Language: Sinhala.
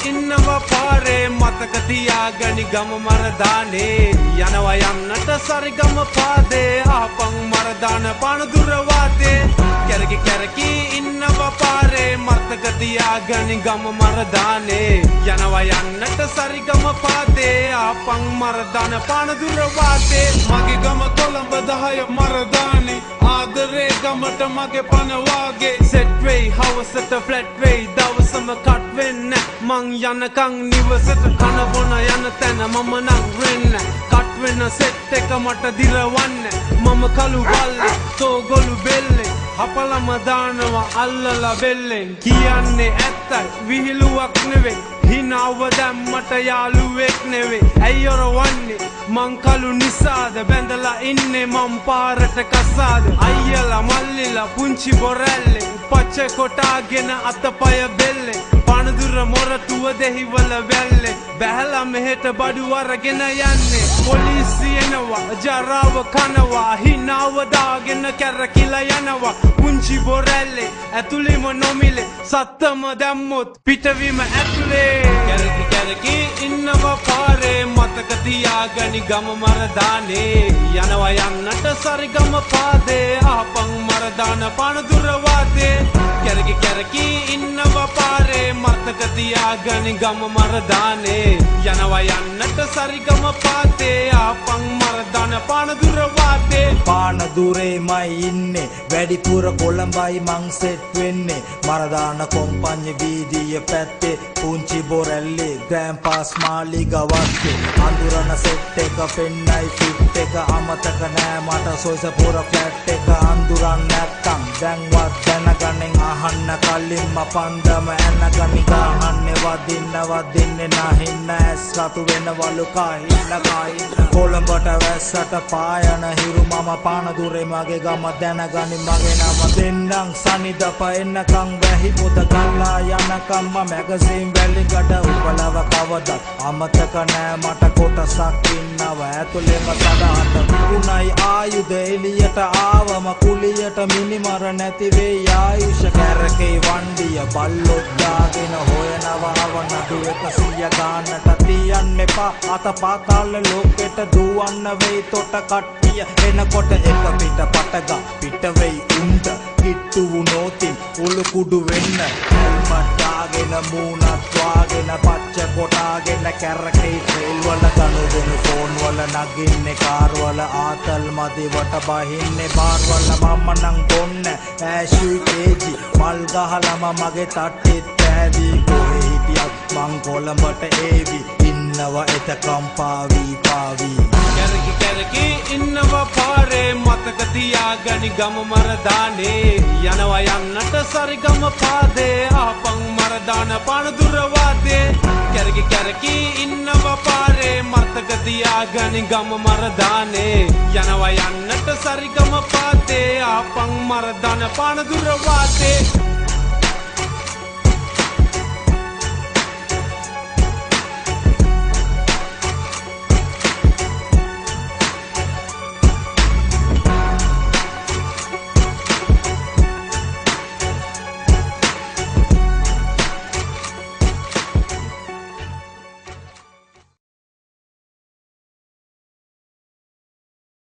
ඉන්නවා පාරේ මතක තියාගනි ගම මරදානේ යනවා යන්නට සරිගම පාදේ ආපන් මරදාන පණදුර වාතේ කැරකි කැරකි ඉන්නවා පාරේ මතක තියාගනි ගම මරදානේ යනවා යන්නට සරිගම පාදේ ආපන් මරදාන පණදුර වාතේ මගේ ගම කොළඹ 10 මරදානේ ආදරේ ගමට මගේ පන වාගේ සෙට් වෙයි හවසට ෆ්ලැට් වෙයි දවසම කට් වෙන්න මං යනකං නිවසට කන බොන යන තැන මම නම් වෙන්න කට් වෙන සෙට් එක මට දිරවන්න මම කළු බල්ලේ තෝගොළු බෙල්ලේ හපලම දානවා අල්ලලා බෙල්ලෙන් කියන්නේ ඇත්තයි විහිළුවක් නෙවෙයි හිනාව දැම්මට යාළුවෙක් නෙවෙයි ඇයි ඔරවන්නේ මං කළු නිසාද බැඳලා ඉන්නේ මං පාරට කසාද අයියලා මල්ලිලා පුංචි බොරැල්ලේ පච්ච කොටාගෙන අතපය බෙල්ලේ පණදුර මොරටුව දෙහිවල වැල්ලේ බැහැලා මෙහෙට බඩු අරගෙන යන්නේ පොලිසිය එනවා ජරාව කනවා හිනාව දාගෙන කැරකිලා යනවා පුංචි බොරැල්ලේ ඇතුළෙම නොමිලේ සත්තම දැම්මොත් පිටවීම ඇතුලේ කැරකි කැරකි ඉන්නවා පාරේ මතක තියාගනි ගම මරදානේ යනවා යන්නට සරිගම පාදේ ආපන් මරදාන පණදුර වාතේ කැරකි කැරකි ඉන්නවා පාරේ මතක තියාගනි ගම මරදානේ යනවා යන්නට සරිගම පාදේ ආපන් මරදාන පණදුර වාතේ පානදුරේමයි ඉන්නේ වැඩිපුර කොළඹයි මං සෙට් වෙන්නේ මරදාන කොම්පඤ්ඤ වීදිය පැත්තේ පුංචි බොරැල්ලේ ග්‍රෑන්ඩ්පාස් මාලිග වත්තේ අඳුරන සෙට් එක පෙන්නයි ෆිට් එක අමතක නෑ මට සොයිසපුර ෆ්ලැට් එක අඳුරන් නැත්තම් දැන්වත් දැනගන්න අහන්න කලින්ම පන්දම ඇනගනි ගහන්නේ වදින්නේ නැහින්න ඇස් රතු වෙනවලු කාහින්න කොළඹට වැස්සට පායන හිරු මම පානදුරේ මගේ ගම දැනගනි මගේ නම දෙන්නම් සනිදප එන්නකම් වැහි පොත ගල්ලා යනකම් මැගසින් වැලිගඩ උපලව කවදත් අමතක නෑ මට කොටසක් ඉන්නව ඇතුළෙම සදාට උණයි ආයුධ එළියට ආවම කුලියට මිනිමර නැති වෙයි ආයුෂ කැරකේ වණ්ඩිය බල්ලොත් දාගෙන හොයනවා අවනඩු 100 ගානට තියන්න එපා අත පාතාල ලෝකෙට දුවන්න වෙයි තොට කට්ටිය එනකොට එක පිට පටගා පිට වෙයි උන්ට කිට්ටු වුණෝතින් උළු කුඩු වෙන්න හෙල්මට්ටාගෙන මූණත් වාගෙන පච්ච කොටාගෙන කැරකේ ට්‍රේල් වල ගනුදෙන ෆෝන් වල නගින්නේ කාර් වල ආතල් මදිවට බහින්නේ බාර් වල මම නම් බොන්න ඇෂුයි කේජි මල් ගහලම මගේ තට්ටෙත් පෑදී කොහේ හිටියත් මං කොළඹට ඒවි ඉන්නවා එතකම් පාවි කැරකි කැරකි ඉන්නවා පාරේ මතක තියාගනි ගම මරදානේ යනවා යන්නට සරිගම පාදේ ආපන් මරදාන පණදුර වාතේ කැරකි කැරකි ඉන්නවා පාරේ මතක තියාගනි ගම මරදානේ යනවා යන්නට සරිගම පාදේ ආපන් මරදාන පණදුර වාතේ